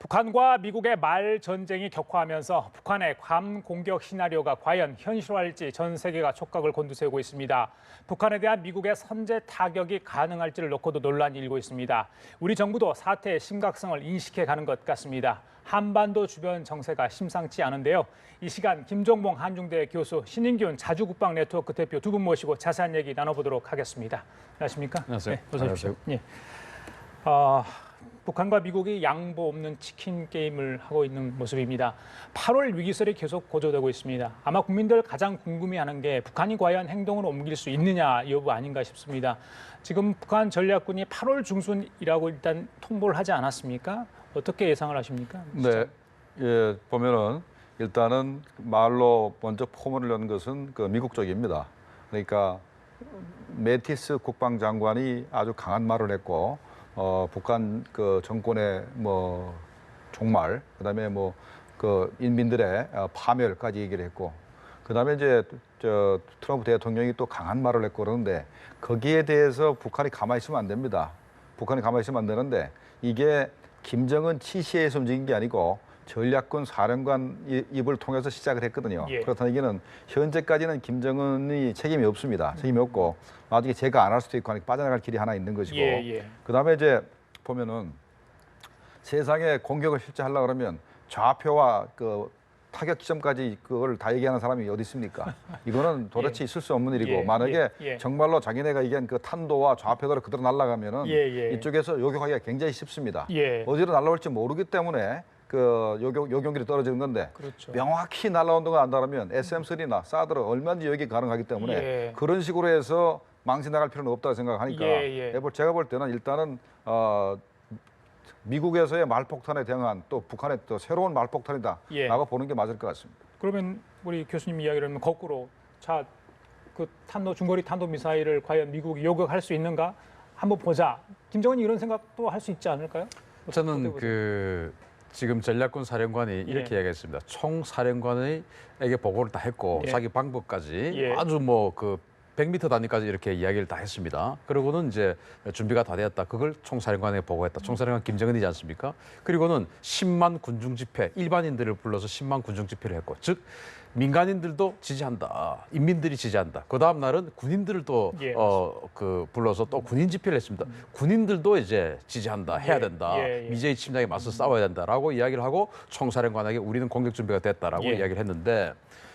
북한과 미국의 말 전쟁이 격화하면서 북한의 괌 공격 시나리오가 과연 현실화할지 전 세계가 촉각을 곤두세우고 있습니다. 북한에 대한 미국의 선제 타격이 가능할지를 놓고도 논란이 일고 있습니다. 우리 정부도 사태의 심각성을 인식해가는 것 같습니다. 한반도 주변 정세가 심상치 않은데요. 이 시간 김종봉 한중대 교수, 신인균 자주국방 네트워크 대표 두 분 모시고 자세한 얘기 나눠보도록 하겠습니다. 안녕하십니까? 안녕하세요. 네, 어서 오십시오. 예. 북한과 미국이 양보 없는 치킨 게임을 하고 있는 모습입니다. 8월 위기설이 계속 고조되고 있습니다. 아마 국민들 가장 궁금해하는 게 북한이 과연 행동으로 옮길 수 있느냐 여부 아닌가 싶습니다. 지금 북한 전략군이 8월 중순이라고 일단 통보를 하지 않았습니까? 어떻게 예상을 하십니까? 네, 예, 보면은 일단은 말로 먼저 포문을 연 것은 그 미국 쪽입니다. 그러니까 매티스 국방장관이 아주 강한 말을 했고, 북한 그 정권의 뭐 종말, 그다음에 뭐 그 인민들의 파멸까지 얘기를 했고, 그다음에 이제 저 트럼프 대통령이 또 강한 말을 했고 그러는데 거기에 대해서 북한이 가만히 있으면 안 됩니다. 북한이 가만히 있으면 안 되는데 이게 김정은 지시에서 움직인 게 아니고 전략군 사령관 입을 통해서 시작을 했거든요. 예. 그렇다는 얘기는 현재까지는 김정은이 책임이 없습니다. 책임이 없고 나중에 제가 안 할 수도 있고 하니까 빠져나갈 길이 하나 있는 것이고 그다음에 이제 보면은 세상에 공격을 실제 하려고 그러면 좌표와 그 타격 지점까지 그걸 다 얘기하는 사람이 어디 있습니까? 이거는 도대체 있을 수 없는 일이고 만약에 정말로 자기네가 얘기한 그 탄도와 좌표대로 그대로 날아가면은 이쪽에서 요격하기가 굉장히 쉽습니다. 어디로 날아올지 모르기 때문에 그 요격률이 떨어지는 건데 그렇죠. 명확히 날아온다고 안다면 SM3나 사드로 얼마든지 요격이 가능하기 때문에 그런 식으로 해서 망신나갈 필요는 없다고 생각하니까 제가 볼 때는 일단은 미국에서의 말폭탄에 대응한 또 북한의 또 새로운 말폭탄이다라고 보는 게 맞을 것 같습니다. 그러면 우리 교수님 이야기를 하면 거꾸로 자, 그 중거리 탄도 미사일을 과연 미국이 요격할 수 있는가 한번 보자. 김정은이 이런 생각도 할 수 있지 않을까요? 저는 지금 전략군 사령관이 이렇게 이야기했습니다. 총사령관에게 보고를 다 했고 자기 방법까지 아주 뭐 그 100m 단위까지 이렇게 이야기를 다 했습니다. 그리고는 이제 준비가 다 되었다. 그걸 총사령관에게 보고했다. 총사령관 김정은이지 않습니까? 그리고는 10만 군중 집회, 일반인들을 불러서 10만 군중 집회를 했고, 즉 민간인들도 지지한다. 인민들이 지지한다. 그 다음 날은 군인들을 또 불러서 또 군인 집회를 했습니다. 군인들도 이제 지지한다. 해야 된다. 미제의 침략에 맞서 싸워야 된다라고 이야기를 하고 총사령관에게 우리는 공격 준비가 됐다라고 이야기를 했는데.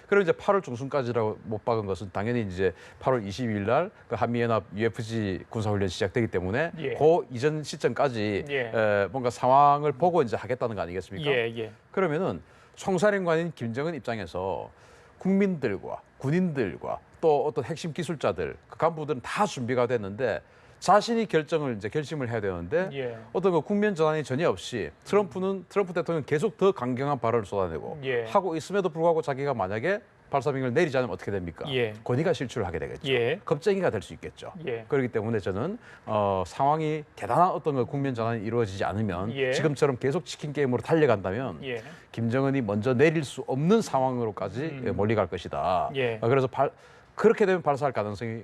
그리고 이제 8월 중순까지라고 못 박은 것은 당연히 이제 8월 22일 날 그 한미연합 UFG 군사훈련이 시작되기 때문에 그 이전 시점까지 뭔가 상황을 보고 이제 하겠다는 거 아니겠습니까? 그러면은 총사령관인 김정은 입장에서 국민들과 군인들과 또 어떤 핵심 기술자들, 그 간부들은 다 준비가 됐는데 자신이 결심을 해야 되는데 어떤 그 국면 전환이 전혀 없이 트럼프 대통령 계속 더 강경한 발언을 쏟아내고 하고 있음에도 불구하고 자기가 만약에 발사빙을 내리지 않으면 어떻게 됩니까? 권위가 실추를 하게 되겠죠. 겁쟁이가 될 수 있겠죠. 그렇기 때문에 저는 상황이 대단한 어떤 그 국면 전환이 이루어지지 않으면 지금처럼 계속 치킨 게임으로 달려간다면 김정은이 먼저 내릴 수 없는 상황으로까지 몰리갈 것이다. 그래서 그렇게 되면 발사할 가능성이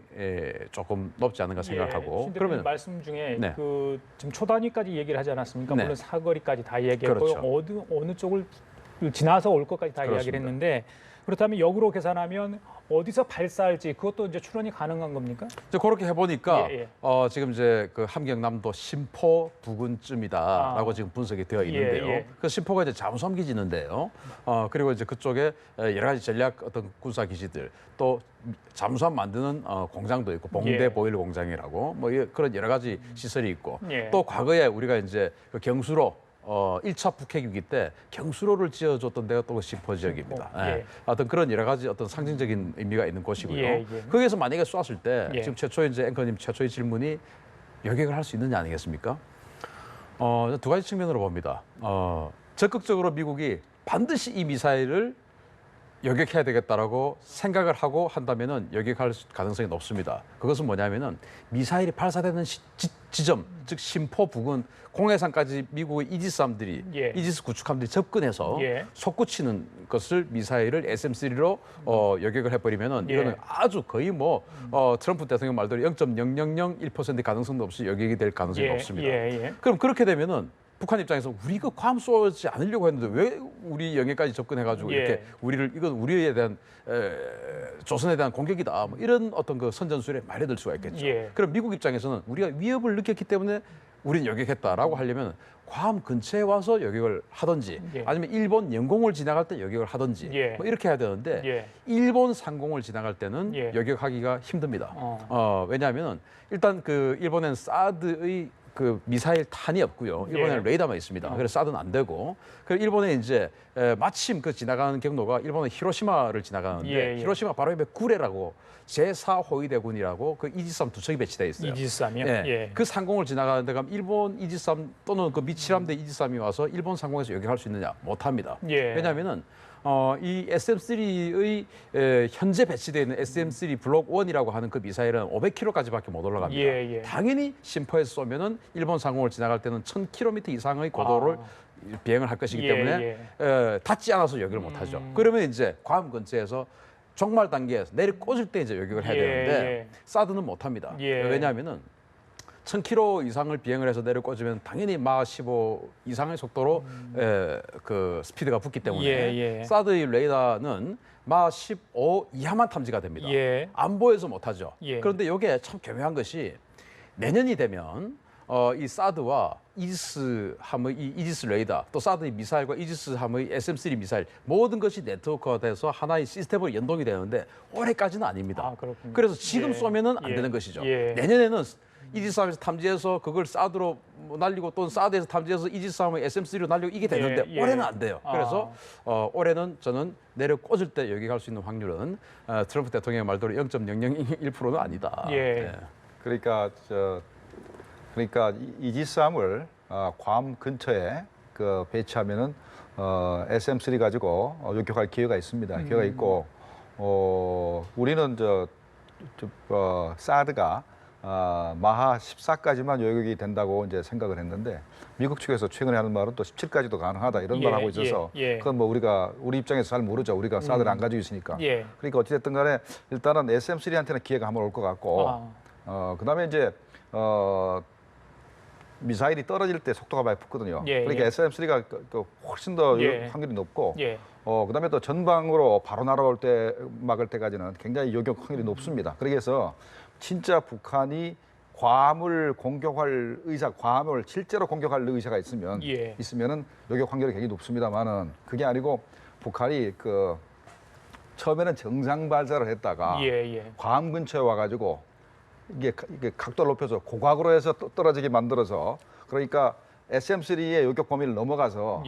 조금 높지 않은가 생각하고. 그러면 말씀 중에 그 지금 초단위까지 얘기를 하지 않았습니까? 물론 사거리까지 다 얘기했고 어느 쪽을 지나서 올 것까지 다 이야기를 했는데 그렇다면 역으로 계산하면 어디서 발사할지 그것도 이제 추론이 가능한 겁니까? 이제 그렇게 해보니까 지금 이제 그 함경남도 신포 부근쯤이다라고 지금 분석이 되어 있는데요. 그 신포가 이제 잠수함 기지인데요. 그리고 이제 그쪽에 여러 가지 전략 어떤 군사 기지들 또 잠수함 만드는 공장도 있고 봉대 보일러 공장이라고 뭐 그런 여러 가지 시설이 있고 또 과거에 우리가 이제 그 경수로 1차 북핵 위기 때 경수로를 지어줬던 데가 또 신포 지역입니다. 어떤 그런 여러 가지 어떤 상징적인 의미가 있는 곳이고요. 거기에서 만약에 쐈을 때 지금 최초의 이제 앵커님 최초의 질문이 요격을 할 수 있느냐 아니겠습니까? 두 가지 측면으로 봅니다. 적극적으로 미국이 반드시 이 미사일을 요격해야 되겠다라고 생각을 하고 한다면은 요격할 가능성이 높습니다. 그것은 뭐냐면은 미사일이 발사되는 지점, 즉 신포 부근 공해상까지 미국의 이지스함들이 이지스 구축함들이 접근해서 솟구치는 것을 미사일을 SM3로 요격을 해버리면은 이거는 아주 거의 뭐 트럼프 대통령 말대로 0.0001% 가능성도 없이 요격이 될 가능성이 높습니다. 그럼 그렇게 되면은 북한 입장에서 우리가 괌 쏘지 않으려고 했는데 왜 우리 영해까지 접근해가지고 예. 이렇게 이건 우리에 대한 조선에 대한 공격이다. 뭐 이런 어떤 그 선전술에 말려들 수가 있겠죠. 예. 그럼 미국 입장에서는 우리가 위협을 느꼈기 때문에 우리는 여격했다라고 하려면 괌 근처에 와서 여격을 하든지 예. 아니면 일본 영공을 지나갈 때 여격을 하든지 예. 뭐 이렇게 해야 되는데 예. 일본 상공을 지나갈 때는 예. 여격하기가 힘듭니다. 어. 왜냐하면 일단 그 일본엔 사드의 그 미사일 탄이 없고요. 일본에는 예. 레이더만 있습니다. 그래서 사드는 안 되고. 그리고 일본에 이제 마침 그 지나가는 경로가 일본의 히로시마를 지나가는데 예, 예. 히로시마 바로 옆에 구레라고 제4호위대군이라고 그 이지스함 두 척이 배치돼 있어요. 이지스함이요? 예. 예. 그 상공을 지나가는데 그럼 일본 이지스함 또는 그 미칠함대 이지스함이 와서 일본 상공에서 여격할 수 있느냐? 못합니다. 예. 왜냐하면은 이 SM3의 현재 배치되어 있는 SM3 블록 1이라고 하는 그 미사일은 500km까지밖에 못 올라갑니다. 예, 예. 당연히 심포에서 쏘면은 일본 상공을 지나갈 때는 1000km 이상의 고도를 비행을 할 것이기 예, 때문에 닿지 않아서 여격을 못하죠. 그러면 이제 괌 근처에서 종말 단계에서 내리 꽂을 때 이제 여격을 해야 예, 되는데 예. 사드는 못합니다. 예. 왜냐하면은 1000km 이상을 비행을 해서 내려 꽂으면 당연히 마 15 이상의 속도로 그 스피드가 붙기 때문에 예, 예. 사드의 레이더는 마 15 이하만 탐지가 됩니다. 예. 안보에서 못하죠. 예. 그런데 이게 참 교묘한 것이 내년이 되면 이 사드와 이지스함의 이 이지스 레이더 또 사드의 미사일과 이지스함의 SM3 미사일 모든 것이 네트워크가 돼서 하나의 시스템으로 연동이 되는데 올해까지는 아닙니다. 아, 그렇군요. 그래서 지금 예. 쏘면은 안 예. 되는 것이죠. 예. 내년에는 이지스함에서 탐지해서 그걸 사드로 날리고 또는 사드에서 탐지해서 이지스함의 SM3로 날리고 이게 되는데 예, 예. 올해는 안 돼요. 아. 그래서 올해는 저는 내려 꽂을 때 여기 갈 수 있는 확률은 트럼프 대통령의 말대로 0.001%는 아니다. 예. 그러니까 그러니까 이지스함을 괌 근처에 그 배치하면은 SM3 가지고 요격할 기회가 있습니다. 기회가 있고 우리는 사드가 마하 14까지만 요격이 된다고 이제 생각을 했는데 미국 측에서 최근에 하는 말은 또 17까지도 가능하다 이런 예, 말을 하고 있어서 예, 예. 그건 뭐 우리 입장에서 잘 모르죠. 우리가 사드를 안 가지고 있으니까. 예. 그러니까 어찌됐든 간에 일단은 SM3한테는 기회가 한번 올 것 같고 그다음에 이제 미사일이 떨어질 때 속도가 많이 붙거든요. 예, 그러니까 예. SM3가 훨씬 더 예. 확률이 높고 예. 그다음에 또 전방으로 바로 날아올 때 막을 때까지는 굉장히 요격 확률이 높습니다. 그래서 진짜 북한이 괌을 공격할 괌을 실제로 공격할 의사가 있으면은 요격 확률이 굉장히 높습니다만은 그게 아니고 북한이 처음에는 정상 발사를 했다가 괌 근처에 와가지고 이게 각도를 높여서 고각으로 해서 떨어지게 만들어서 그러니까 SM3의 요격 범위를 넘어가서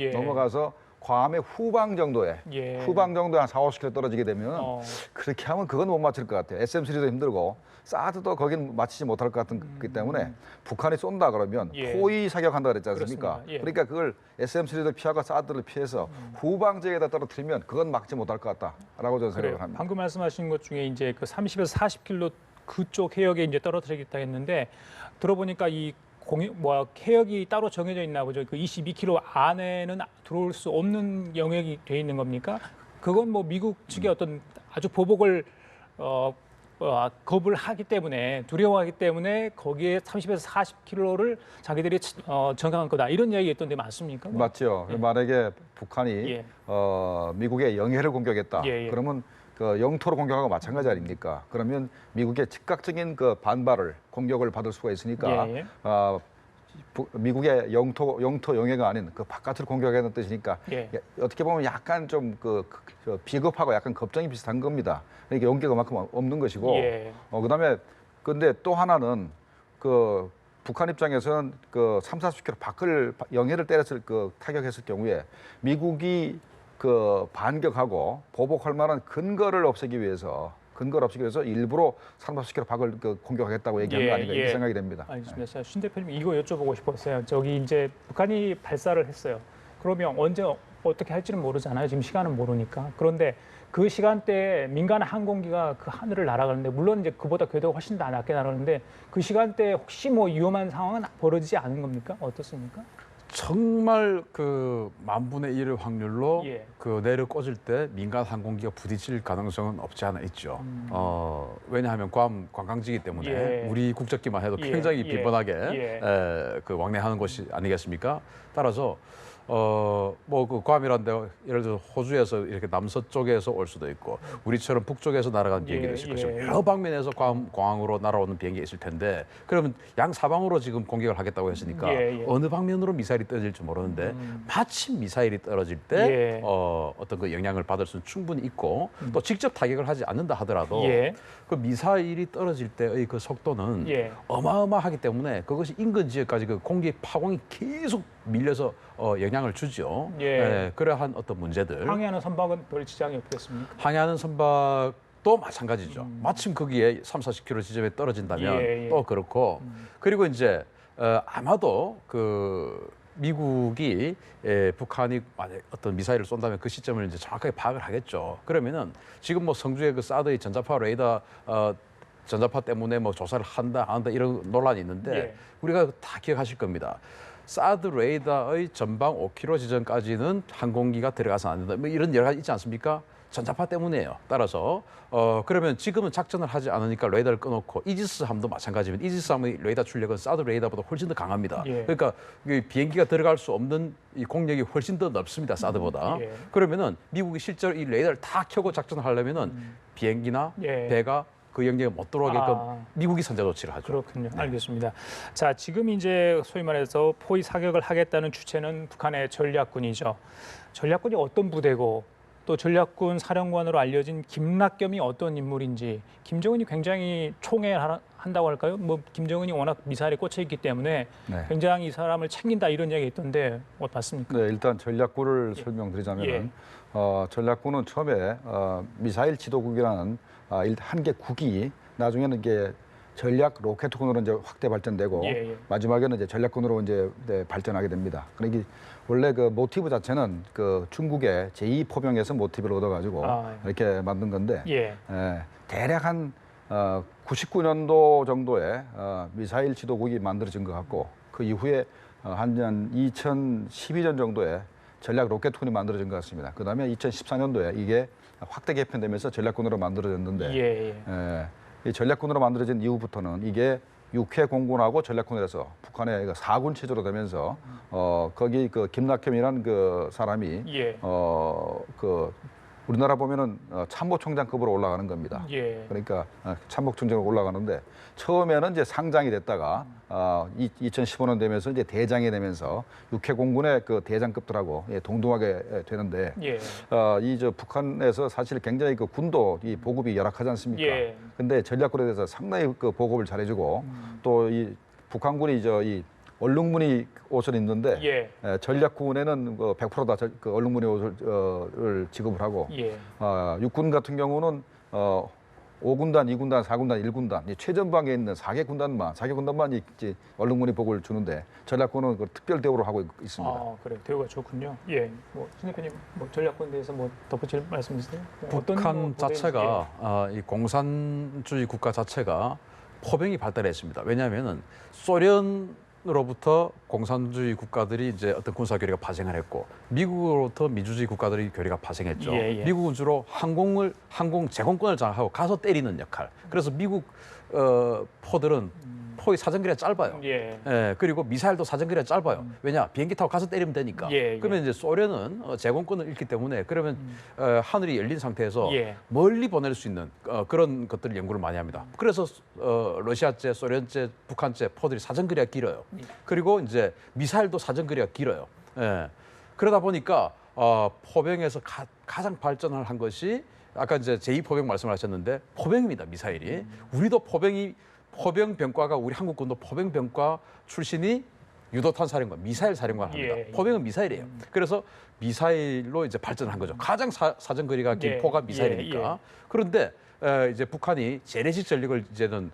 괌의 후방 정도에 한 4, 50km 떨어지게 되면 그렇게 하면 그건 못 맞출 것 같아요. SM3도 힘들고 사드도 거긴 맞추지 못할 것 같기 때문에 북한이 쏜다 그러면 포위 사격한다 그랬지 않습니까? 그러니까 그걸 SM3를 피하고 사드를 피해서 후방 지역에다 떨어뜨리면 그건 막지 못할 것 같다라고 저는 생각을 합니다. 방금 말씀하신 것 중에 이제 그 30에서 40km 그쪽 해역에 이제 떨어뜨리겠다 했는데 들어보니까 해역이 따로 정해져 있나 보죠. 그 22km 안에는 들어올 수 없는 영역이 돼 있는 겁니까? 그건 뭐 미국 측의 어떤 아주 보복을 겁을 하기 때문에 두려워하기 때문에 거기에 30에서 40km를 자기들이 정한 거다 이런 이야기 있던데 맞습니까? 맞죠. 만약에 북한이 미국의 영해를 공격했다. 그러면 그 영토를 공격하고 마찬가지 아닙니까? 그러면 미국의 즉각적인 그 공격을 받을 수가 있으니까 미국의 영토 영해가 아닌 그 바깥으로 공격하는 뜻이니까 어떻게 보면 약간 좀 비겁하고 약간 겁정이 비슷한 겁니다. 그러니까 용기가 그만큼 없는 것이고 그다음에 근데 또 하나는 그 북한 입장에서는 그 3, 40km 영해를 때렸을 타격했을 경우에 미국이 반격하고 보복할 만한 근거를 없애기 위해서 일부러 3, 40km 밖을 공격하겠다고 얘기한 거 아닌가 이렇게 생각이 됩니다. 알겠습니다. 자, 신 대표님 이거 여쭤보고 싶었어요. 저기 이제 북한이 발사를 했어요. 그러면 언제 어떻게 할지는 모르잖아요. 지금 시간은 모르니까. 그런데 그 시간대에 민간 항공기가 그 하늘을 날아가는데 물론 이제 그보다 궤도가 훨씬 더 낮게 날아가는데 그 시간대에 혹시 뭐 위험한 상황은 벌어지지 않은 겁니까? 어떻습니까? 정말 그 만분의 1의 확률로 예. 그 내를 꽂을 때 민간 항공기가 부딪힐 가능성은 없지 않아 있죠. 왜냐하면 괌 관광지이기 때문에 예. 우리 국적기만 해도 예. 굉장히 예. 빈번하게 예. 그 왕래하는 곳이 아니겠습니까? 따라서 뭐 그 괌이란 데 예를 들어 호주에서 이렇게 남서쪽에서 올 수도 있고 우리처럼 북쪽에서 날아가는 비행기도 예, 있을 것이고 예. 여러 방면에서 괌 공항으로 날아오는 비행기가 있을 텐데 그러면 양사방으로 지금 공격을 하겠다고 했으니까 예, 예. 어느 방면으로 미사일이 떨어질지 모르는데 마침 미사일이 떨어질 때 예. 어떤 그 영향을 받을 수는 충분히 있고 또 직접 타격을 하지 않는다 하더라도 예. 그 미사일이 떨어질 때의 그 속도는 예. 어마어마하기 때문에 그것이 인근 지역까지 그 공기 파공이 계속 밀려서 영향을 주죠. 예. 그러한 어떤 문제들. 항해하는 선박은 별 지장이 없겠습니까? 항해하는 선박도 마찬가지죠. 마침 거기에 3, 40km 지점에 떨어진다면 예, 예. 또 그렇고 그리고 이제 아마도 그 미국이 북한이 만약 어떤 미사일을 쏜다면 그 시점을 이제 정확하게 파악을 하겠죠. 그러면은 지금 뭐 성주의 그 사드의 전자파 레이더 전자파 때문에 뭐 조사를 한다 안 한다 이런 논란이 있는데 예. 우리가 다 기억하실 겁니다. 사드 레이더의 전방 5km 지점까지는 항공기가 들어가서 안 된다. 뭐 이런 여러 가지 있지 않습니까? 전자파 때문이에요. 따라서 그러면 지금은 작전을 하지 않으니까 레이더를 꺼놓고 이지스함도 마찬가지입니다. 이지스함의 레이더 출력은 사드 레이더보다 훨씬 더 강합니다. 예. 그러니까 이 비행기가 들어갈 수 없는 이 공력이 훨씬 더 넓습니다. 사드보다. 예. 그러면은 미국이 실제로 이 레이더를 다 켜고 작전을 하려면은 비행기나 예. 배가 그 영역에 못 들어오게끔 아. 미국이 선제 조치를 하죠. 그렇군요. 알겠습니다. 자, 지금 이제 소위 말해서 포위 사격을 하겠다는 주체는 북한의 전략군이죠. 전략군이 어떤 부대고 또 전략군 사령관으로 알려진 김락겸이 어떤 인물인지 김정은이 굉장히 총애한다고 할까요? 뭐 김정은이 워낙 미사일에 꽂혀 있기 때문에 네. 굉장히 이 사람을 챙긴다 이런 이야기 있던데 어떻습니까? 네, 일단 전략군을 설명드리자면 예. 전략군은 처음에 미사일 지도국이라는 한 개 국이 나중에는 이게 전략 로켓군으로 이제 확대 발전되고 예, 예. 마지막에는 이제 전략군으로 이제 발전하게 됩니다. 그러니까 원래 그 모티브 자체는 그 중국의 제2포병에서 모티브를 얻어가지고 이렇게 만든 건데 예. 대략 한 99년도 정도에 미사일 지도국이 만들어진 것 같고 그 이후에 한 2012년 정도에 전략 로켓군이 만들어진 것 같습니다. 그다음에 2014년도에 이게 확대 개편되면서 전략군으로 만들어졌는데 예. 이 전략군으로 만들어진 이후부터는 이게 육해 공군하고 전략군에서 북한의 4군 체제로 되면서 거기 그 김낙겸이라는 그 사람이 예. 그 우리나라 보면은 참모총장급으로 올라가는 겁니다. 예. 그러니까 참모총장으로 올라가는데 처음에는 이제 상장이 됐다가 2015년 되면서 이제 대장이 되면서 육해공군의 그 대장급들하고 동등하게 되는데 예. 이 저 북한에서 사실 굉장히 그 군도 이 보급이 열악하지 않습니까? 예. 근데 전략군에 대해서 상당히 그 보급을 잘해주고 또 이 북한군이 이 얼룩무늬 옷을 입는데 예. 전략군에는 100%다 그 얼룩무늬 옷을 지급을 하고 예. 육군 같은 경우는 5군단, 2군단, 4군단, 1군단 최전방에 있는 4개 군단만 이제 얼룩무늬 복을 주는데 전략군은 그 특별 대우를 하고 있습니다. 아, 그래 대우가 좋군요. 예, 신 대표님 뭐 전략군에 대해서 뭐 덧붙일 말씀 있으세요? 북한 자체가 이 공산주의 국가 자체가 포병이 발달했습니다. 왜냐하면은 소련으로부터 공산주의 국가들이 이제 어떤 군사 교류가 파생을 했고 미국으로부터 민주주의 국가들이 교류가 파생했죠. 예. 미국은 주로 항공 제공권을 장악하고 가서 때리는 역할. 그래서 미국 포들은 포의 사정거리가 짧아요. 예. 그리고 미사일도 사정거리가 짧아요. 왜냐? 비행기 타고 가서 때리면 되니까. 예. 그러면 이제 소련은 제공권을 잃기 때문에 그러면 하늘이 열린 상태에서 예. 멀리 보낼 수 있는 그런 것들을 연구를 많이 합니다. 그래서 러시아제, 소련제, 북한제 포들이 사정거리가 길어요. 그리고 이제 미사일도 사정거리가 길어요. 그러다 보니까 포병에서 가장 발전을 한 것이 아까 이제 제2포병 말씀하셨는데 포병입니다. 미사일이. 우리도 포병병과가 우리 한국군도 포병병과 출신이 유도탄 사령관, 미사일 사령관 합니다. 예. 포병은 미사일이에요. 그래서 미사일로 이제 발전한 거죠. 가장 사정거리가 긴 예. 포가 미사일이니까. 그런데 이제 북한이 재래식 전력을 이제는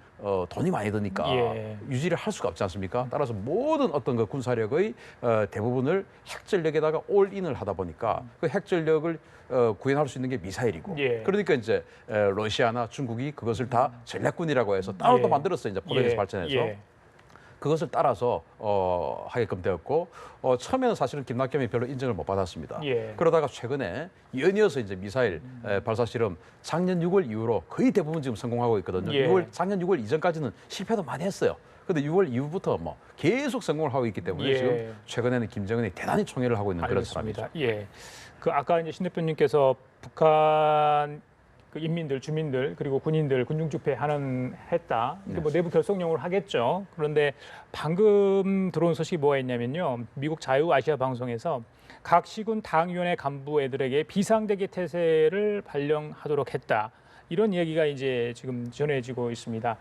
돈이 많이 드니까 유지를 할 수가 없지 않습니까? 따라서 모든 어떤 그 군사력의 대부분을 핵전력에다가 올인을 하다 보니까 그 핵전력을 구현할 수 있는 게 미사일이고 그러니까 이제 러시아나 중국이 그것을 다 전략군이라고 해서 따로 또 만들었어요. 이제 포병에서 발전해서. 그것을 따라서 하게끔 되었고 처음에는 사실은 김낙겸이 별로 인정을 못 받았습니다. 예. 그러다가 최근에 연이어서 이제 미사일 발사 실험 작년 6월 이후로 거의 대부분 지금 성공하고 있거든요. 예. 작년 6월 이전까지는 실패도 많이 했어요. 근데 6월 이후부터 뭐 계속 성공을 하고 있기 때문에 예. 지금 최근에는 김정은이 대단히 총애를 하고 있는 그런 알겠습니다. 사람이죠. 예. 그 아까 이제 신 대표님께서 북한 그 인민들, 주민들 그리고 군인들 군중 집회 했다. 이게 뭐 내부 결속용으로 하겠죠. 그런데 방금 들어온 소식이 뭐가 있냐면요. 미국 자유아시아 방송에서 각 시군 당위원회 간부 애들에게 비상대기 태세를 발령하도록 했다. 이런 얘기가 이제 지금 전해지고 있습니다.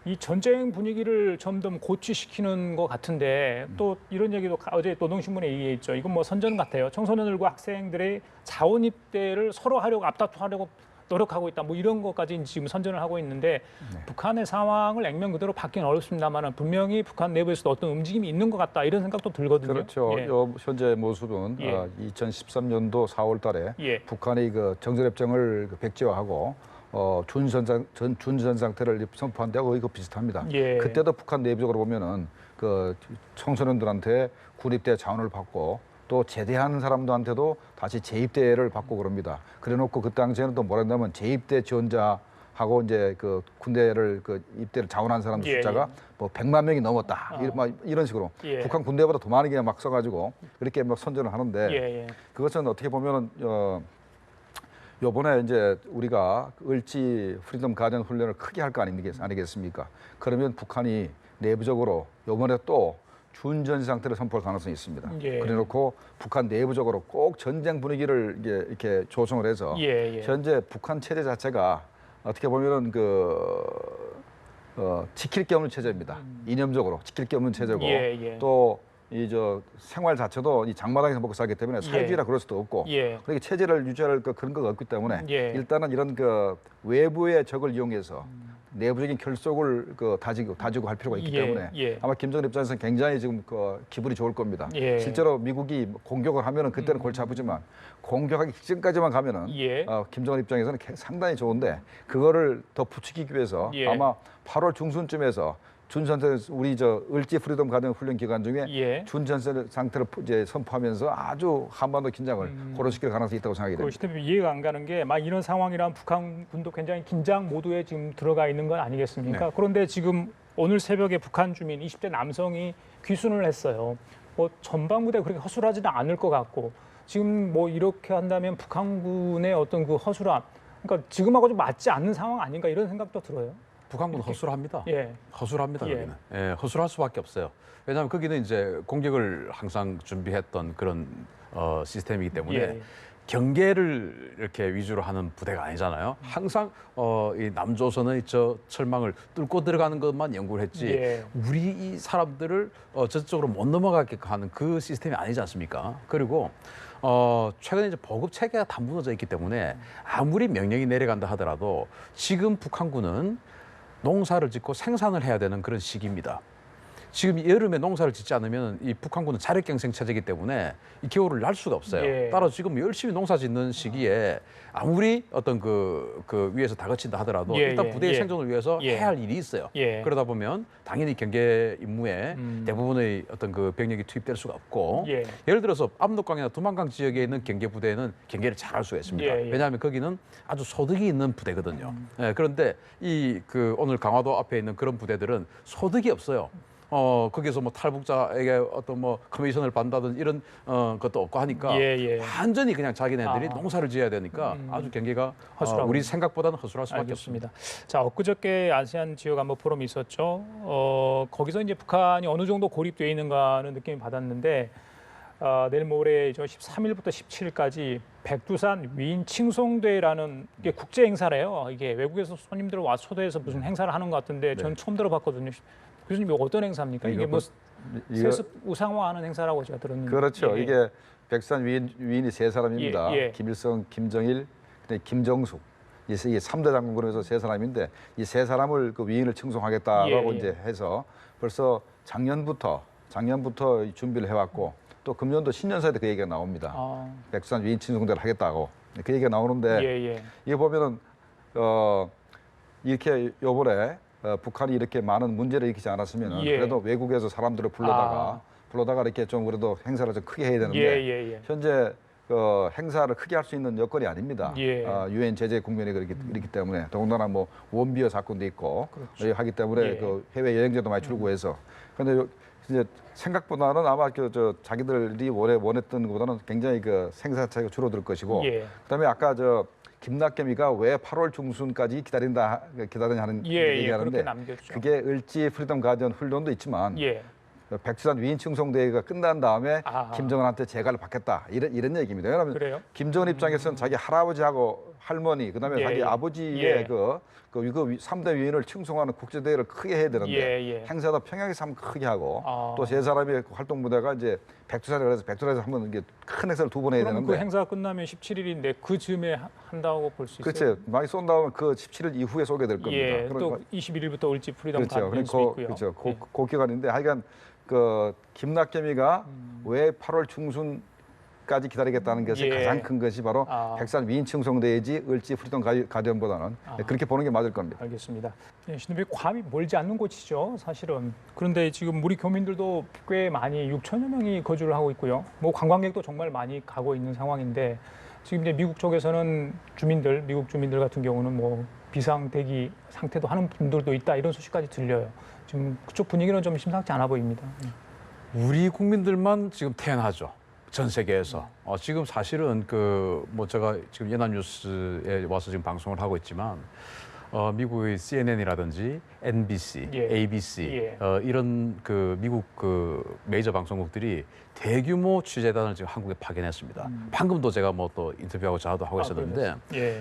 이 전쟁 분위기를 점점 고취시키는 것 같은데 또 이런 얘기도 어제 노동신문에 얘기했죠. 이건 뭐 선전 같아요. 청소년들과 학생들의 자원 입대를 서로 하려고 앞다투하려고 노력하고 있다. 뭐 이런 것까지 지금 선전을 하고 있는데 북한의 상황을 액면 그대로 받기는 어렵습니다만 분명히 북한 내부에서도 어떤 움직임이 있는 것 같다. 이런 생각도 들거든요. 그렇죠. 예. 현재 모습은 예. 2013년도 4월 달에 예. 북한이 그 정전협정을 백지화하고 준전 상태를 선포한 데가 거의 비슷합니다. 예. 그때도 북한 내부적으로 보면은 그 청소년들한테 군입대 자원을 받고 또 제대하는 사람들한테도 다시 재입대를 받고 그럽니다. 그래놓고 그 당시에는 또 뭐라 했냐면 재입대 지원자하고 이제 그 군대를 그 입대를 자원한 사람들 예, 숫자가 예. 뭐 100만 명이 넘었다. 막 이런 식으로 예. 북한 군대보다 더 많이 그냥 막 써가지고 그렇게 막 선전을 하는데 예, 예. 그것은 어떻게 보면은 요번에 이제 우리가 을지 프리덤 가전 훈련을 크게 할 거 아니겠습니까? 그러면 북한이 내부적으로 요번에 또 준전 상태를 선포할 가능성이 있습니다. 예. 그래놓고 북한 내부적으로 꼭 전쟁 분위기를 이렇게 조성을 해서 예, 예. 현재 북한 체제 자체가 어떻게 보면은 지킬 게 없는 체제입니다. 이념적으로 지킬 게 없는 체제고 예, 예. 또 생활 자체도 이 장마당에서 먹고 살기 때문에 사회주의라 그럴 수도 없고 예. 그렇게 체제를 유지할 그런 거가 없기 때문에 예. 일단은 이런 외부의 적을 이용해서 내부적인 결속을 다지고 할 필요가 있기 예, 때문에 예. 아마 김정은 입장에서는 굉장히 지금 기분이 좋을 겁니다. 예. 실제로 미국이 공격을 하면은 그때는 골치 아프지만 공격하기 직전까지만 가면은 예. 김정은 입장에서는 상당히 좋은데 그거를 더 부추기기 위해서 예. 아마 8월 중순쯤에서 준전세 우리 을지 프리덤 가정 훈련 기간 중에 예. 준전세 상태를 이제 선포하면서 아주 한반도 긴장을 고려시킬 가능성이 있다고 생각이 됩니다. 그 이해가 안 가는 게 막 이런 상황이란 북한군도 굉장히 긴장 모드에 지금 들어가 있는 건 아니겠습니까? 네. 그런데 지금 오늘 새벽에 북한 주민 20대 남성이 귀순을 했어요. 뭐 전방부대 그렇게 허술하지는 않을 것 같고 지금 뭐 이렇게 한다면 북한군의 어떤 그 허술함, 그러니까 지금하고 좀 맞지 않는 상황 아닌가 이런 생각도 들어요. 북한군 허술합니다. 예. 허술합니다. 예. 거기는. 예, 허술할 수밖에 없어요. 왜냐하면 거기는 이제 공격을 항상 준비했던 그런 시스템이기 때문에 예. 경계를 이렇게 위주로 하는 부대가 아니잖아요. 항상 이 남조선의 철망을 뚫고 들어가는 것만 연구를 했지 예. 우리 이 사람들을 저쪽으로 못 넘어가게 하는 그 시스템이 아니지 않습니까? 그리고 최근에 이제 보급 체계가 다 무너져 있기 때문에 아무리 명령이 내려간다 하더라도 지금 북한군은 농사를 짓고 생산을 해야 되는 그런 시기입니다. 지금 여름에 농사를 짓지 않으면 이 북한군은 자력경생 체제이기 때문에 이 겨울을 날 수가 없어요. 예. 따라서 지금 열심히 농사 짓는 시기에 아무리 어떤 그 위에서 다그친다 하더라도 예, 일단 예, 부대의 예. 생존을 위해서 예. 해야 할 일이 있어요. 예. 그러다 보면 당연히 경계 임무에 대부분의 어떤 그 병력이 투입될 수가 없고 예. 예를 들어서 압록강이나 두만강 지역에 있는 경계 부대는 경계를 잘할 수가 있습니다. 예, 예. 왜냐하면 거기는 아주 소득이 있는 부대거든요. 예, 그런데 오늘 강화도 앞에 있는 그런 부대들은 소득이 없어요. 거기서 뭐 탈북자에게 어떤 뭐 커미션을 받는다든 이런 것도 없고 하니까 예, 예. 완전히 그냥 자기네들이 아. 농사를 지어야 되니까 아주 경계가 허술하군요. 우리 생각보다는 허술할 수밖에 없습니다. 알겠습니다. 자, 엊그저께 아세안 지역 안보 포럼이 있었죠. 거기서 이제 북한이 어느 정도 고립되어 있는가는 느낌이 받았는데 내일 모레 13일부터 17일까지 백두산 위인 칭송대라는 이게 국제 행사래요. 이게 외국에서 손님들 와 초대해서 무슨 행사를 하는 것 같은데 저는 처음 들어봤거든요. 교수님 이거 어떤 행사입니까? 이게 뭐 세습 우상화하는 행사라고 제가 들었는데. 그렇죠. 예. 이게 백두산 위인이 세 사람입니다. 예, 예. 김일성, 김정일, 그다음에 김정숙. 이게 3대 장군으로서 세 사람인데 이 세 사람을 그 위인을 칭송하겠다라고 예, 예. 이제 해서 벌써 작년부터 준비를 해왔고 또 금년도 신년사에 그 얘기가 나옵니다. 백두산 위인 칭송대를 하겠다고 그 얘기가 나오는데 예, 예. 이게 보면은 이렇게 요번에 북한이 이렇게 많은 문제를 일으키지 않았으면 예. 그래도 외국에서 사람들을 불러다가 이렇게 좀 그래도 행사를 좀 크게 해야 되는데 현재 행사를 크게 할 수 있는 여건이 아닙니다. 유엔 제재 국면이 그렇기 때문에 더군다나 뭐 원비어 사건도 있고 그렇죠. 하기 때문에 그 해외 여행자도 많이 줄고 해서 그런데 이제 생각보다는 아마 저 자기들이 원했던 것보다는 굉장히 그 생산 자체가 줄어들 것이고 그다음에 아까 김낙겸이가 왜 8월 중순까지 기다리냐 하는 얘기하는데 그게 을지 프리덤 가디언 훈련도 있지만 백두산 위인 칭송대회가 끝난 다음에 김정은한테 재가를 받겠다 이런 얘기입니다. 왜냐하면 김정은 입장에서는 자기 할아버지하고 할머니 그다음에 자기 아버지의 그 3대 위인을 칭송하는 국제대회를 크게 해야 되는데 행사도 평양에서 한번 크게 하고 또 세 사람의 활동 무대가 이제 백두산에 그래서 백두산에서 한번 이게 큰 행사를 2번 해야 되는데 그 행사가 끝나면 17일인데 그 즈음에 한다고 볼 수 있어요. 그렇죠. 많이 쏜 다음에 그 17일 이후에 쏘게 될 겁니다. 또 21일부터 을지 프리덤 가디언 있고요. 그렇죠. 그 기간인데 하여간 그 김낙겸이가 왜 8월 중순까지 기다리겠다는 것이 가장 큰 것이 바로 백산 위인 칭송대회지 을지 프리덤 가디언보다는 그렇게 보는 게 맞을 겁니다. 알겠습니다. 신도시 괌이 멀지 않는 곳이죠, 사실은. 그런데 지금 우리 교민들도 꽤 많이 6천여 명이 거주를 하고 있고요. 뭐 관광객도 정말 많이 가고 있는 상황인데 지금 이제 미국 쪽에서는 미국 주민들 같은 경우는 뭐 비상 대기 상태도 하는 분들도 있다 이런 소식까지 들려요. 지금 그쪽 분위기는 좀 심상치 않아 보입니다. 우리 국민들만 지금 태어나죠. 전 세계에서. 지금 사실은 뭐 제가 지금 연합뉴스에 와서 지금 방송을 하고 있지만 미국의 CNN이라든지 NBC, ABC 이런 그 미국 그 메이저 방송국들이 대규모 취재단을 지금 한국에 파견했습니다. 방금도 제가 뭐 또 인터뷰하고 전화도 하고 있었는데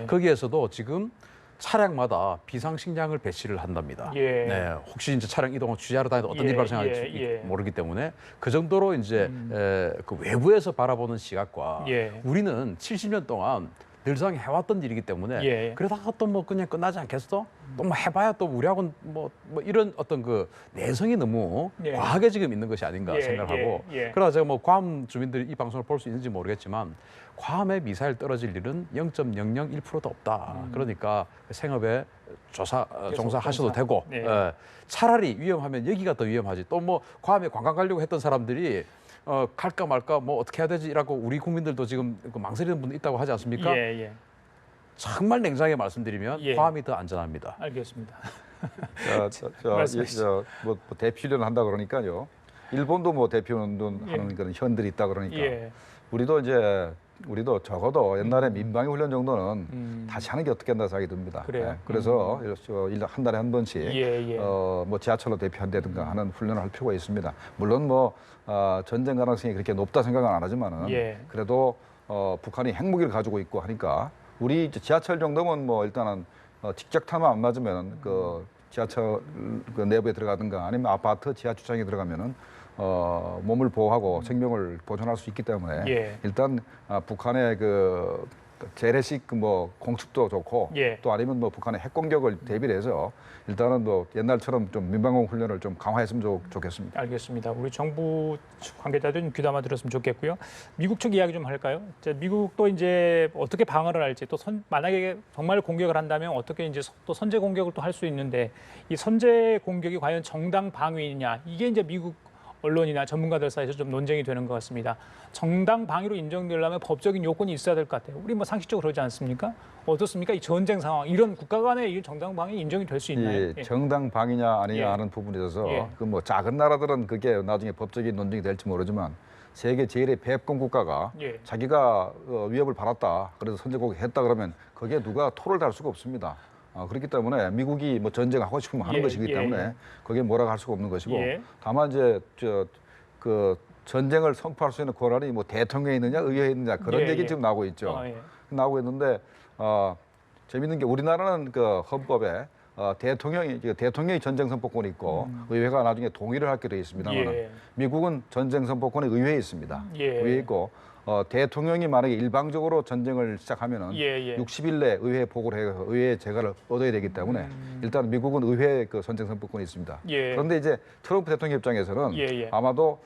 거기에서도 지금 차량마다 비상식량을 배치를 한답니다. 네, 혹시 이제 차량 이동을 취재하러 다니도 어떤 일이 발생할지 모르기 때문에 그 정도로 이제 그 외부에서 바라보는 시각과 우리는 70년 동안 늘상 해왔던 일이기 때문에 그러다가 또 뭐 그냥 끝나지 않겠어? 또 뭐 해봐야 또 우리하고는 뭐 이런 어떤 그 내성이 너무 과하게 지금 있는 것이 아닌가 생각하고 그러다 제가 뭐 괌 주민들이 이 방송을 볼 수 있는지 모르겠지만 괌에 미사일 떨어질 일은 0.001%도 없다. 그러니까 생업에 종사하셔도 되고 차라리 위험하면 여기가 더 위험하지. 또 뭐 괌에 관광 가려고 했던 사람들이 갈까 말까 뭐 어떻게 해야 되지라고 우리 국민들도 지금 망설이는 분도 있다고 하지 않습니까? 정말 냉정하게 말씀드리면 괌이 더 안전합니다. 알겠습니다. 뭐 대피훈련 한다 그러니까요. 일본도 뭐 대피훈련 하는 그런 현들이 있다 그러니까 우리도 적어도 옛날에 민방위 훈련 정도는 다시 하는 게 어떻겠나 생각이 듭니다. 그래서 한 달에 한 번씩 뭐 지하철로 대피한다든가 하는 훈련을 할 필요가 있습니다. 물론 뭐 전쟁 가능성이 그렇게 높다 생각은 안 하지만은 그래도 북한이 핵무기를 가지고 있고 하니까 우리 지하철 정도면 뭐 일단은 직접 타면 안 맞으면 그 지하철 그 내부에 들어가든가 아니면 아파트 지하 주차장에 들어가면은 몸을 보호하고 생명을 보존할 수 있기 때문에 일단 북한의 그 재래식 뭐 공습도 좋고 또 아니면 뭐 북한의 핵 공격을 대비를 해서 일단은 뭐 옛날처럼 좀 민방공 훈련을 좀 강화했으면 좋겠습니다. 알겠습니다. 우리 정부 관계자들 좀 귀담아 들었으면 좋겠고요. 미국 측 이야기 좀 할까요? 미국도 이제 어떻게 방어를 할지 또 만약에 정말 공격을 한다면 어떻게 이제 또 선제 공격을 또 할 수 있는데 이 선제 공격이 과연 정당 방위냐 이게 이제 미국 언론이나 전문가들 사이에서 좀 논쟁이 되는 것 같습니다. 정당 방위로 인정되려면 법적인 요건이 있어야 될 것 같아요. 우리 뭐 상식적으로 그러지 않습니까? 어떻습니까? 이 전쟁 상황, 이런 국가 간의 이 정당 방위 인정이 될 수 있나요? 정당 방위냐 아니냐 하는 부분에 있어서 그 뭐 작은 나라들은 그게 나중에 법적인 논쟁이 될지 모르지만 세계 제일의 배권 국가가 자기가 위협을 받았다. 그래서 선제 공격했다 그러면 거기에 누가 토를 달 수가 없습니다. 그렇기 때문에 미국이 뭐 전쟁하고 싶으면 하는 것이기 때문에 거기에 뭐라고 할 수가 없는 것이고 다만 이제 그 전쟁을 선포할 수 있는 권한이 뭐 대통령에 있느냐 의회에 있느냐 그런 얘기 지금 나오고 있죠. 나오고 있는데 재밌는 게 우리나라는 그 헌법에 대통령이 전쟁 선포권이 있고 의회가 나중에 동의를 하게 되어 있습니다만 미국은 전쟁 선포권이 의회에 있습니다. 의회에 있고 대통령이 만약에 일방적으로 전쟁을 시작하면은 60일 내 의회에 보고를 해서 의회의 재가를 얻어야 되기 때문에 일단 미국은 의회에 그 전쟁 선포권이 있습니다. 그런데 이제 트럼프 대통령 입장에서는 아마도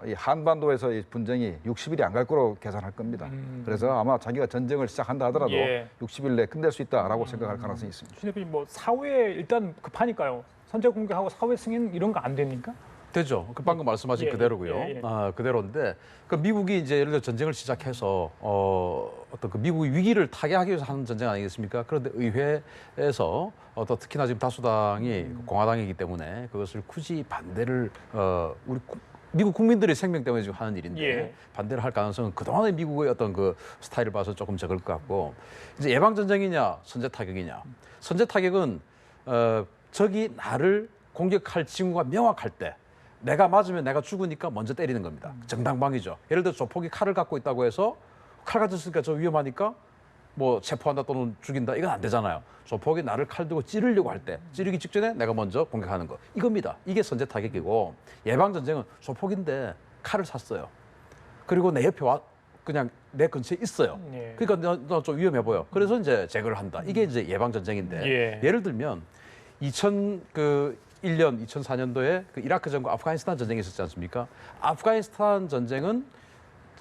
이 한반도에서 이 분쟁이 60일이 안 갈 거로 계산할 겁니다. 그래서 아마 자기가 전쟁을 시작한다 하더라도 예. 60일 내에 끝낼 수 있다라고 생각할 가능성이 있습니다. 신 대표님 뭐 사회 일단 급하니까요. 선제 공격하고 사회 승인 이런 거 안 됩니까? 되죠. 그 방금 말씀하신 예, 그대로고요. 예, 예. 그대로인데 그 미국이 이제 예를 들어 전쟁을 시작해서 어떤 그 미국의 위기를 타개하기 위해서 하는 전쟁 아니겠습니까? 그런데 의회에서 또 특히나 지금 다수당이 공화당이기 때문에 그것을 굳이 반대를 미국 국민들의 생명 때문에 지금 하는 일인데 예. 반대를 할 가능성은 그동안의 미국의 어떤 그 스타일을 봐서 조금 적을 것 같고 이제 예방 전쟁이냐 선제 타격이냐 선제 타격은 적이 나를 공격할 징후가 명확할 때 내가 맞으면 내가 죽으니까 먼저 때리는 겁니다. 정당방위죠. 예를 들어 조폭이 칼을 갖고 있다고 해서 칼 가졌으니까 저 위험하니까 뭐 체포한다 또는 죽인다 이건 안 되잖아요. 조폭이 나를 칼 들고 찌르려고 할 때 찌르기 직전에 내가 먼저 공격하는 거 이겁니다. 이게 선제 타격이고 예방 전쟁은 조폭인데 칼을 샀어요. 그리고 내 옆에 와 그냥 내 근처에 있어요. 예. 그러니까 너 좀 위험해 보여. 그래서 이제 제거를 한다. 이게 이제 예방 전쟁인데 예. 예를 들면 2001년, 2004년도에 그 이라크전과 아프가니스탄 전쟁이 있었지 않습니까? 아프가니스탄 전쟁은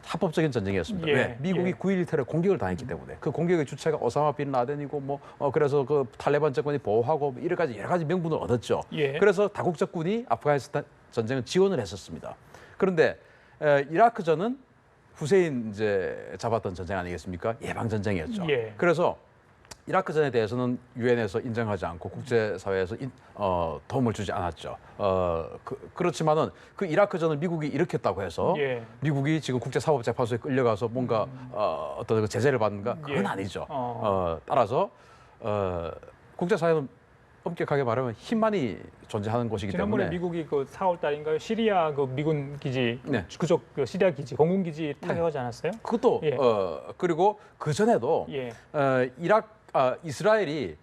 합법적인 전쟁이었습니다. 예, 왜? 미국이 예. 9.11 테러 공격을 당했기 때문에 그 공격의 주체가 오사마 빈 라덴이고 뭐 그래서 그 탈레반 정권이 보호하고 뭐 여러 가지 명분을 얻었죠. 예. 그래서 다국적군이 아프가니스탄 전쟁을 지원을 했었습니다. 그런데 이라크전은 후세인 이제 잡았던 전쟁 아니겠습니까? 예방 전쟁이었죠. 예. 그래서 이라크전에 대해서는 유엔에서 인정하지 않고 국제사회에서 도움을 주지 않았죠. 그렇지만은 그 이라크전을 미국이 일으켰다고 해서 예. 미국이 지금 국제사법재판소에 끌려가서 뭔가 어떤 그 제재를 받는가 그건 예. 아니죠. 어. 따라서 국제사회는 엄격하게 말하면 힘만이 존재하는 곳이기 지난번에 때문에 미국이 그 4월 달인가요? 시리아 그 미군 기지, 네. 그쪽 그 시리아 기지, 공군 기지 타격하지 않았어요? 그것도 예. 그리고 그 전에도 예. 이스라엘이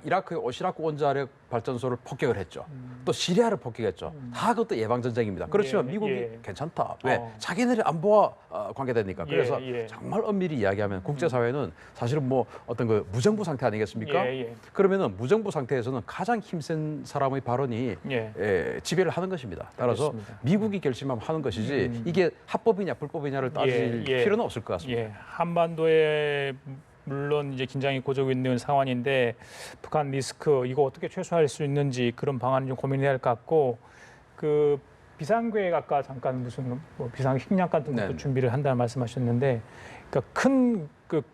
이라크의 오시라크 원자력 발전소를 폭격을 했죠. 또 시리아를 폭격했죠. 다 그것도 예방 전쟁입니다. 그렇지만 예, 미국이 예. 괜찮다. 왜? 어. 자기네들이 안보와 관계되니까. 그래서 예. 정말 엄밀히 이야기하면 국제사회는 사실은 뭐 어떤 그 무정부 상태 아니겠습니까? 예. 그러면은 무정부 상태에서는 가장 힘센 사람의 발언이 예. 지배를 하는 것입니다. 따라서 알겠습니다. 미국이 결심하면 하는 것이지 이게 합법이냐 불법이냐를 따질 예. 필요는 없을 것 같습니다. 예. 한반도에 물론 이제 긴장이 고조고 있는 상황인데 북한 리스크 이거 어떻게 최소화할 수 있는지 그런 방안을 좀 고민해야 할 것 같고 그 비상계획 아까 잠깐 무슨 뭐 비상 식량 같은 것도 네네. 준비를 한다는 말씀하셨는데 그러니까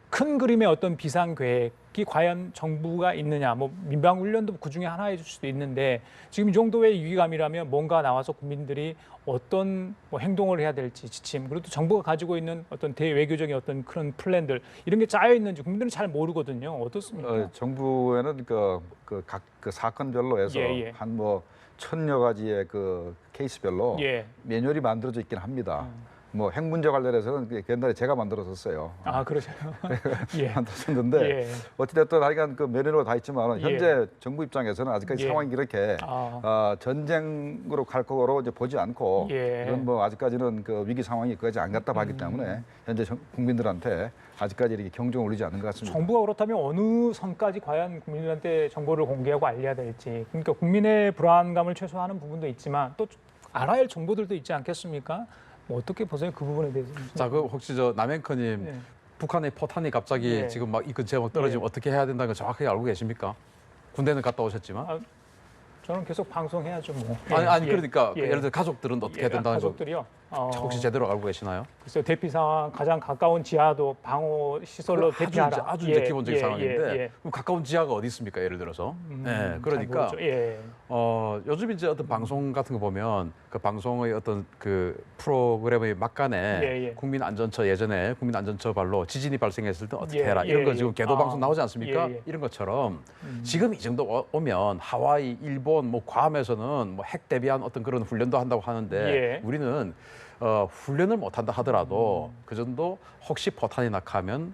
큰 그림의 어떤 비상 계획이 과연 정부가 있느냐 뭐 민방 훈련도 그 중에 하나일 수도 있는데 지금 이 정도의 위기감이라면 뭔가 나와서 국민들이 어떤 뭐 행동을 해야 될지 지침 그리고 또 정부가 가지고 있는 어떤 대외교적인 어떤 그런 플랜들 이런 게 짜여 있는지 국민들은 잘 모르거든요. 어떻습니까? 정부에는 각 사건별로 해서 예. 한 뭐 1000여 가지의 그 케이스별로 예. 매뉴얼이 만들어져 있긴 합니다. 뭐 핵 문제 관련해서는 옛날에 제가 만들었었어요. 아 그러세요? 예. 만들었는데 예. 어찌됐든 하여간 그 매뉴얼 다 있지만 현재 정부 입장에서는 아직까지 예. 상황이 이렇게 전쟁으로 갈 거로 이제 보지 않고 예. 이런 뭐 아직까지는 그 위기 상황이 거기까지 안 갔다 봤기 때문에 현재 국민들한테 아직까지 이렇게 경종을 울리지 않는 것 같습니다. 정부가 그렇다면 어느 선까지 과연 국민들한테 정보를 공개하고 알려야 될지 그러니까 국민의 불안감을 최소화하는 부분도 있지만 또 알아야 할 정보들도 있지 않겠습니까? 뭐 어떻게 보세요 그 부분에 대해서? 자, 그 혹시 저 남행커님 네. 북한의 포탄이 갑자기 예. 지금 막 이 근처에 막 떨어지면 어떻게 해야 된다는 걸 정확하게 알고 계십니까? 군대는 갔다 오셨지만 아, 저는 계속 방송해야죠 뭐. 아니 예. 그러니까 예. 예를 들어 가족들은 어떻게 해야 된다는 거 가족들이요. 혹시 제대로 알고 계시나요? 글쎄요 대피 상황 가장 가까운 지하도 방호 시설로 대피하라. 아주 이제 기본적인 상황인데 예. 그럼 가까운 지하가 어디 있습니까? 예를 들어서 잘 그러니까 모르죠. 예. 요즘 이제 어떤 방송 같은 거 보면 그 방송의 어떤 그 프로그램의 막간에 예. 국민안전처 예전에 국민안전처 발로 지진이 발생했을 때 어떻게 예, 해라 이런 거 예. 지금 개도 방송 나오지 않습니까? 예. 이런 것처럼 지금 이 정도 오면 하와이, 일본, 뭐 괌에서는 뭐 핵 대비한 어떤 그런 훈련도 한다고 하는데 예. 우리는 훈련을 못한다 하더라도 그 정도 혹시 포탄이 낙하면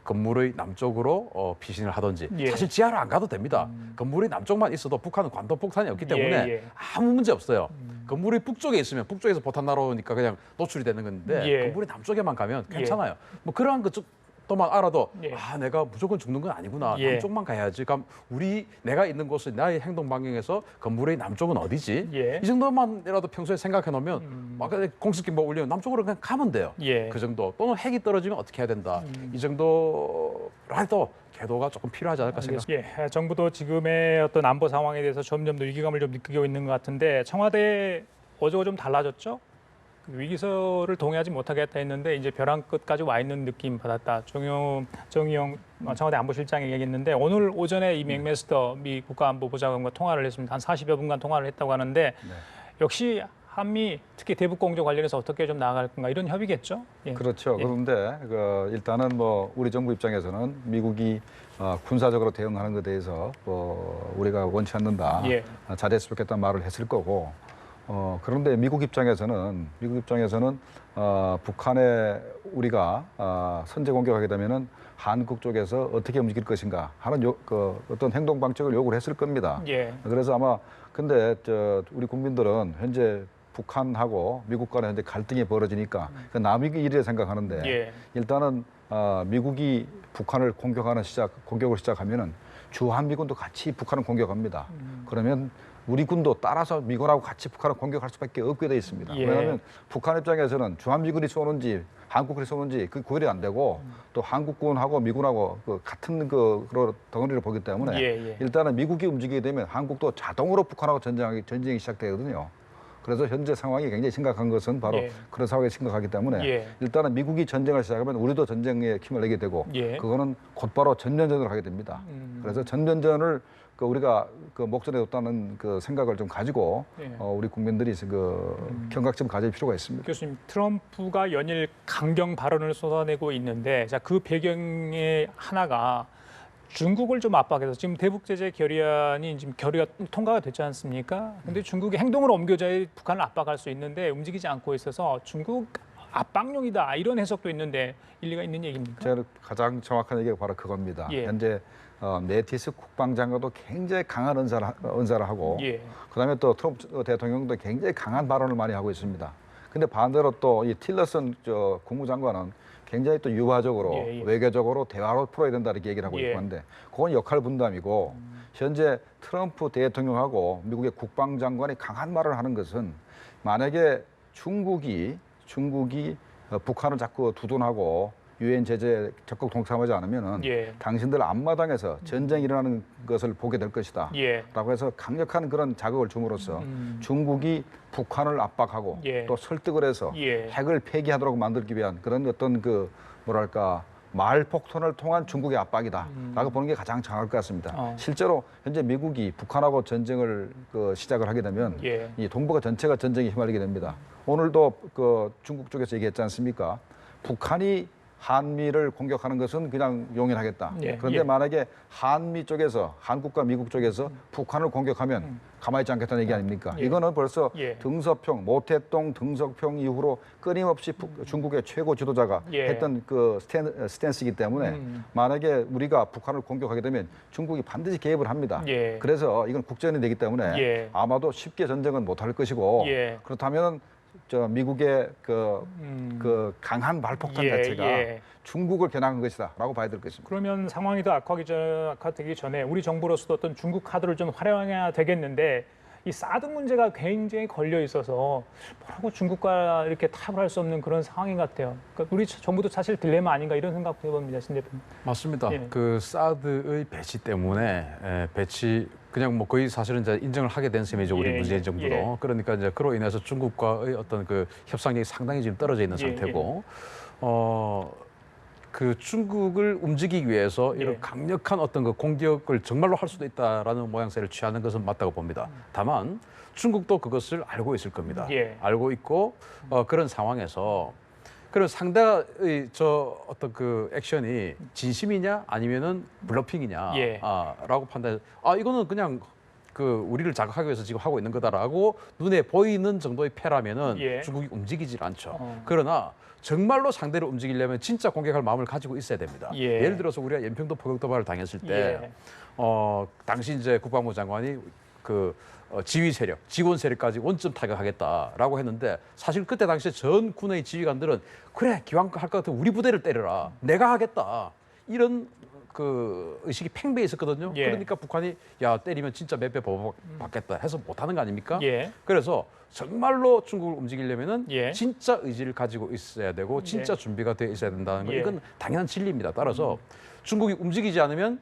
건물의 남쪽으로 피신을 하든지 예. 사실 지하로 안 가도 됩니다. 건물의 남쪽만 있어도 북한은 관통폭탄이 없기 때문에 예. 아무 문제 없어요. 건물이 북쪽에 있으면 북쪽에서 포탄 날아오니까 그냥 노출이 되는 건데 예. 건물이 남쪽에만 가면 괜찮아요. 뭐 그러한 또만 알아도 예. 아 내가 무조건 죽는 건 아니구나. 예. 남쪽만 가야지. 그럼 내가 있는 곳은 나의 행동 반경에서 건물의 남쪽은 어디지? 예. 이 정도만이라도 평소에 생각해 놓으면 아까 공습기뭐 올리면 남쪽으로 그냥 가면 돼요. 예. 그 정도. 또는 핵이 떨어지면 어떻게 해야 된다. 이 정도라도 궤도가 조금 필요하지 않을까 생각합니다. 예, 정부도 지금의 어떤 안보 상황에 대해서 점점 더 위기감을 좀 느끼고 있는 것 같은데 청와대 어제가 좀 달라졌죠? 위기설을 동의하지 못하겠다 했는데 이제 벼랑 끝까지 와 있는 느낌 받았다. 정의용 청와대 안보실장이 얘기했는데 오늘 오전에 이 맥메스터 미 국가안보보좌관과 통화를 했습니다. 한 40여 분간 통화를 했다고 하는데 역시 한미 특히 대북 공조 관련해서 어떻게 좀 나아갈 건가 이런 협의겠죠? 예. 그렇죠. 예. 그런데 일단은 뭐 우리 정부 입장에서는 미국이 군사적으로 대응하는 것에 대해서 우리가 원치 않는다. 예. 잘했으면 좋겠다는 말을 했을 거고. 그런데 미국 입장에서는 북한에 우리가 선제 공격하게 되면은 한국 쪽에서 어떻게 움직일 것인가 하는 어떤 행동 방식을 요구를 했을 겁니다. 예. 그래서 아마 근데 우리 국민들은 현재 북한하고 미국 간에 현재 갈등이 벌어지니까 그 남익의 일이라 생각하는데 예. 일단은 미국이 북한을 공격을 시작하면은 주한미군도 같이 북한을 공격합니다. 그러면 우리 군도 따라서 미군하고 같이 북한을 공격할 수밖에 없게 돼 있습니다. 예. 왜냐하면 북한 입장에서는 주한미군이 쏘는지 한국군이 쏘는지 그 구별이 안 되고 또 한국군하고 미군하고 같은 그런 덩어리를 보기 때문에 예. 일단은 미국이 움직이게 되면 한국도 자동으로 북한하고 전쟁이 시작되거든요. 그래서 현재 상황이 굉장히 심각한 것은 바로 예. 그런 상황이 심각하기 때문에 예. 일단은 미국이 전쟁을 시작하면 우리도 전쟁에 힘을 내게 되고 예. 그거는 곧바로 전면전을 하게 됩니다. 그래서 전면전을 우리가 목전에 뒀다는 생각을 좀 가지고 예. 우리 국민들이 경각심을 가질 필요가 있습니다. 교수님, 트럼프가 연일 강경 발언을 쏟아내고 있는데 그 배경의 하나가 중국을 좀 압박해서 지금 대북 제재 결의안이 지금 결의가 통과가 됐지 않습니까? 근데 중국이 행동을 옮겨줘야 북한을 압박할 수 있는데 움직이지 않고 있어서 중국 압박용이다 이런 해석도 있는데 일리가 있는 얘기입니까? 제가 가장 정확한 얘기가 바로 그겁니다. 예. 현재 매티스 국방장관도 굉장히 강한 언사를 하고 예. 그다음에 또 트럼프 대통령도 굉장히 강한 발언을 많이 하고 있습니다. 근데 반대로 또 이 틸러슨 국무장관은 굉장히 또 유화적으로 예. 외교적으로 대화로 풀어야 된다 이렇게 얘기를 하고 예. 있고 한데 그건 역할 분담이고 현재 트럼프 대통령하고 미국의 국방장관이 강한 말을 하는 것은 만약에 중국이 북한을 자꾸 두둔하고 유엔 제재에 적극 동참하지 않으면은 예. 당신들 앞마당에서 전쟁이 일어나는 것을 보게 될 것이다. 예. 라고 해서 강력한 그런 자극을 줌으로써 중국이 북한을 압박하고 예. 또 설득을 해서 예. 핵을 폐기하도록 만들기 위한 그런 어떤 말폭탄을 통한 중국의 압박이다라고 보는 게 가장 정확할 것 같습니다. 실제로 현재 미국이 북한하고 전쟁을 시작을 하게 되면 예. 이 동북아 전체가 전쟁에 휘말리게 됩니다. 오늘도 중국 쪽에서 얘기했지 않습니까? 북한이 한미를 공격하는 것은 그냥 용인하겠다. 예. 그런데 예. 만약에 한미 쪽에서 한국과 미국 쪽에서 북한을 공격하면 가만히 있지 않겠다는 얘기 아닙니까? 예. 이거는 벌써 예. 모태동 등석평 이후로 끊임없이 중국의 최고 지도자가 예. 했던 스탠스이기 때문에 만약에 우리가 북한을 공격하게 되면 중국이 반드시 개입을 합니다. 예. 그래서 이건 국제연이 되기 때문에 예. 아마도 쉽게 전쟁은 못할 것이고 예. 그렇다면 미국의 강한 말폭탄 자체가 중국을 겨냥한 것이다라고 봐야 될 것입니다. 그러면 상황이 더 악화되기 전에 우리 정부로서도 어떤 중국 카드를 좀 활용해야 되겠는데 이 사드 문제가 굉장히 걸려 있어서 뭐라고 중국과 이렇게 타협을 할 수 없는 그런 상황인 것 같아요. 그러니까 우리 정부도 사실 딜레마 아닌가 이런 생각도 해봅니다, 신 대표님. 맞습니다. 예. 그 사드의 배치 때문에 그냥 뭐 거의 사실은 이제 인정을 하게 된 셈이죠. 우리 예, 문재인 정부도. 예. 그러니까 이제 그로 인해서 중국과의 어떤 협상력이 상당히 지금 떨어져 있는 예, 상태고, 그 중국을 움직이기 위해서 이런 예. 강력한 어떤 공격을 정말로 할 수도 있다라는 모양새를 취하는 것은 맞다고 봅니다. 다만 중국도 그것을 알고 있을 겁니다. 예. 알고 있고 그런 상황에서 그런 상대의 어떤 액션이 진심이냐 아니면은 블러핑이냐 예. 라고 판단해. 이거는 그냥 우리를 자극하기 위해서 지금 하고 있는 거다라고 눈에 보이는 정도의 패라면은 예. 중국이 움직이질 않죠. 그러나 정말로 상대를 움직이려면 진짜 공격할 마음을 가지고 있어야 됩니다. 예. 예를 들어서 우리가 연평도 포격 도발을 당했을 때 예. 당시 이제 국방부 장관이 지휘 세력, 지원 세력까지 원점 타격하겠다라고 했는데 사실 그때 당시에 전 군의 지휘관들은 그래 기왕 할 것 같으면 우리 부대를 때려라, 내가 하겠다 이런 그 의식이 팽배해 있었거든요. 예. 그러니까 북한이 야 때리면 진짜 몇 배 받겠다 해서 못하는 거 아닙니까? 예. 그래서 정말로 중국을 움직이려면은 예. 진짜 의지를 가지고 있어야 되고 진짜 준비가 되어 있어야 된다는 거 예. 이건 당연한 진리입니다. 따라서 중국이 움직이지 않으면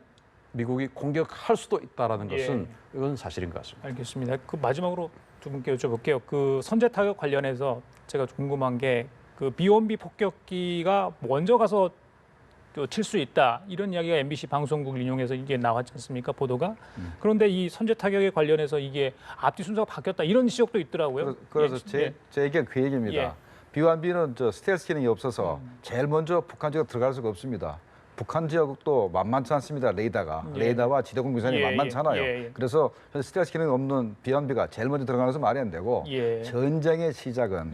미국이 공격할 수도 있다라는 것은 이건 사실인 것 같습니다. 알겠습니다. 그 마지막으로 두 분께 여쭤볼게요. 그 선제 타격 관련해서 제가 궁금한 게 그 B-1B 폭격기가 먼저 가서 칠 수 있다 이런 이야기가 MBC 방송국을 인용해서 이게 나왔지 않습니까 보도가. 그런데 이 선제 타격에 관련해서 이게 앞뒤 순서가 바뀌었다 이런 지적도 있더라고요. 그래서 예. 제 얘기가 그 얘기입니다. B-1B는 저 스텔스 기능이 없어서 제일 먼저 북한 지역 들어갈 수가 없습니다. 북한 지역도 만만치 않습니다. 레이더가. 예. 레이더와 지도공 미사일이 예, 만만찮아요. 예. 그래서 스텔스 기능이 없는 B-1B가 제일 먼저 들어가면서 말이 안 되고 예. 전쟁의 시작은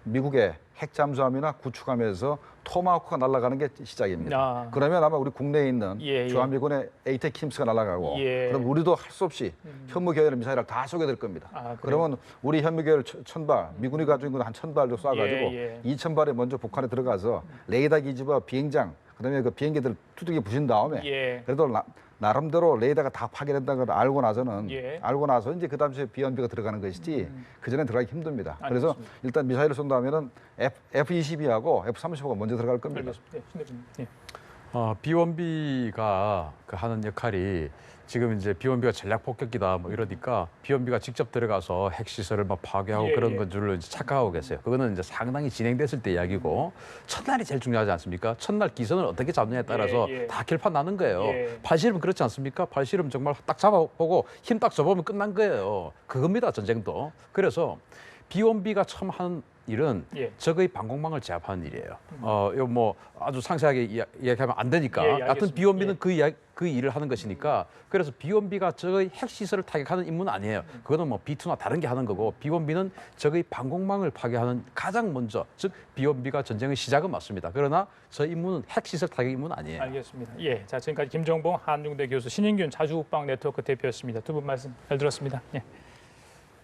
미국의 핵 잠수함이나 구축함에서 토마호크가 날아가는 게 시작입니다. 그러면 아마 우리 국내에 있는 주한미군의 에이테킴스가 날아가고 그럼 우리도 할 수 없이 현무계열 미사일을 다 쏘게 될 겁니다. 그러면 우리 현무계열 1000발, 미군이 가지고 있는 한 1000발 정도 쏴가지고 2000발에 먼저 북한에 들어가서 레이더 기지와 비행장, 그다음에 그 비행기들 투둑이 부신 다음에 그래도 나름대로 레이더가 다 파괴된다는 걸 알고 나서는 알고 나서 이제 그 당시에 B-1B가 들어가는 것이지 그 전에 들어가기 힘듭니다. 그래서 일단 미사일을 쏜다면은 F-22하고 F-35가 먼저 들어갈 겁니다. B-1B가 그 하는 역할이 지금 이제 B-1B가 전략 폭격기다 뭐 이러니까 B-1B가 직접 들어가서 핵 시설을 막 파괴하고 그런 건 줄로 이제 착각하고 계세요. 그거는 이제 상당히 진행됐을 때 이야기고 첫날이 제일 중요하지 않습니까? 첫날 기선을 어떻게 잡느냐에 따라서 다 결판 나는 거예요. 팔씨름은 그렇지 않습니까? 팔씨름 정말 딱 잡아보고 힘 딱 줘보면 끝난 거예요. 그겁니다 전쟁도. 그래서 B-1B가 처음 하는 일은 적의 방공망을 제압하는 일이에요. 이거 뭐 아주 상세하게 이야기하면 안 되니까. 하여튼 B-1B는 그 일을 하는 것이니까. 그래서 B-1B가 적의 핵시설을 타격하는 임무는 아니에요. 그거는 뭐 B-2나 다른 게 하는 거고 B-1B는 적의 방공망을 파괴하는 가장 먼저, 즉 B-1B가 전쟁의 시작은 맞습니다. 그러나 저 임무는 핵시설 타격 임무는 아니에요. 알겠습니다. 자 지금까지 김정봉 한중대 교수, 신인균 자주국방 네트워크 대표였습니다. 두 분 말씀 잘 들었습니다.